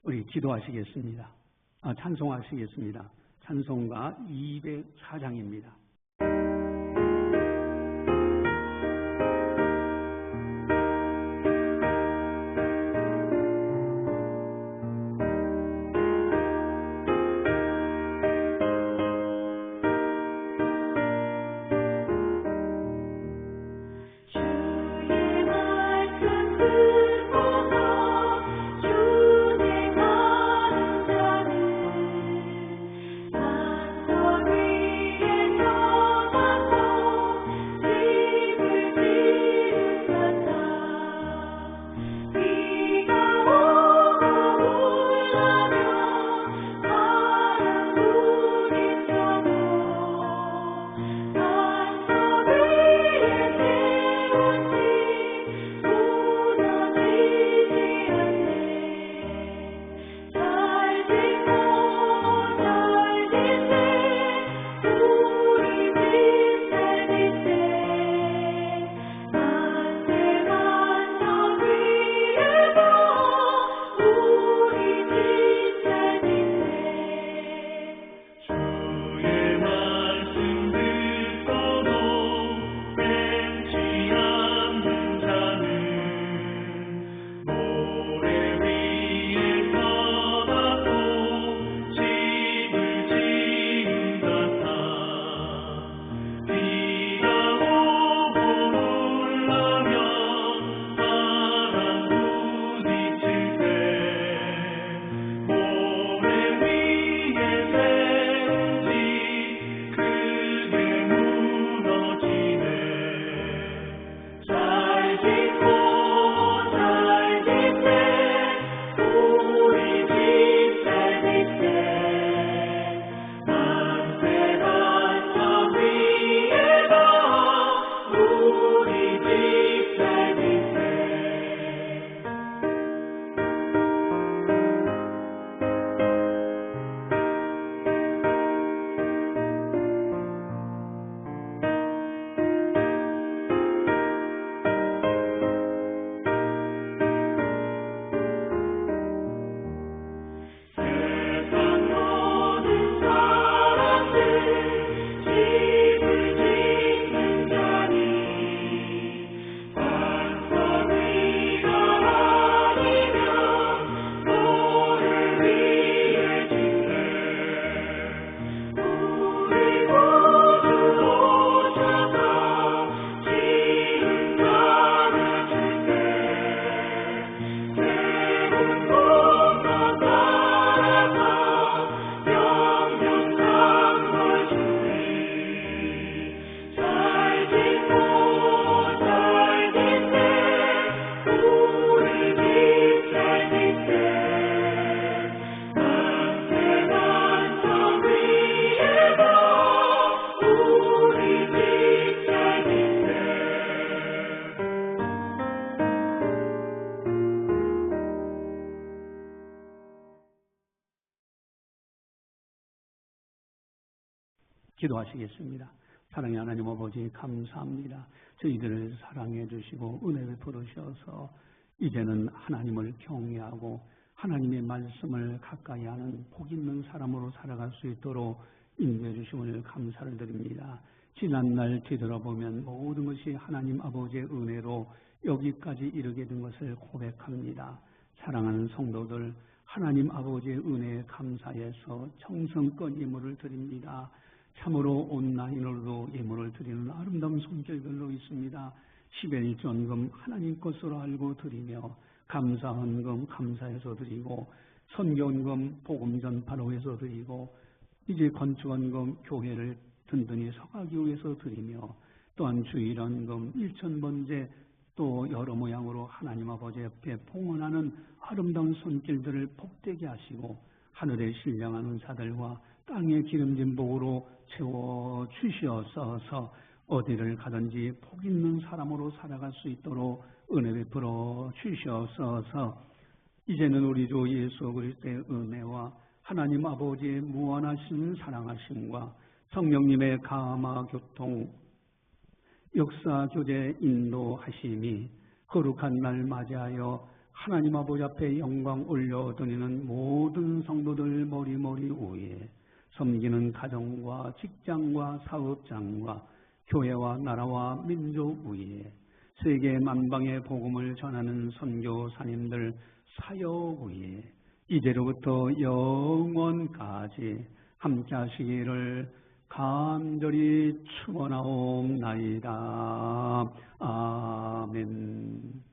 우리 기도하시겠습니다. 찬송하시겠습니다. 찬송가 204장입니다. 기도하시겠습니다. 사랑의 하나님 아버지 감사합니다. 저희들을 사랑해 주시고 은혜 베풀어 주셔서 이제는 하나님을 경외하고 하나님의 말씀을 가까이 하는 복 있는 사람으로 살아갈 수 있도록 인도해 주심을 감사를 드립니다. 지난날 뒤돌아보면 모든 것이 하나님 아버지의 은혜로 여기까지 이르게 된 것을 고백합니다. 사랑하는 성도들, 하나님 아버지의 은혜에 감사해서 정성껏 예물을 드립니다. 참으로 온라인으로도 예물을 드리는 아름다운 손길들로 있습니다. 10일 전금 하나님 것으로 알고 드리며 감사헌금 감사해서 드리고 선교헌금 복음 전파로 해서 드리고 이제 건축헌금 교회를 든든히 서가기 위해서 드리며 또한 주일헌금 1,000번째 또 여러 모양으로 하나님 아버지 옆에 봉헌하는 아름다운 손길들을 복되게 하시고 하늘에 신령한 은사들과 땅에 기름진 복으로 채워주시옵소서. 어디를 가든지 복 있는 사람으로 살아갈 수 있도록 은혜 베풀어 주시옵소서. 이제는 우리 주 예수 그리스도의 은혜와 하나님 아버지의 무한하신 사랑하심과 성령님의 가마 교통, 역사 교제 인도하심이 거룩한 날 맞이하여 하나님 아버지 앞에 영광 올려드리는 모든 성도들 머리머리 위에 섬기는 가정과 직장과 사업장과 교회와 나라와 민족 위에 세계 만방의 복음을 전하는 선교사님들 사역 위에 이제로부터 영원까지 함께 하시기를 간절히 축원하옵나이다. 아멘.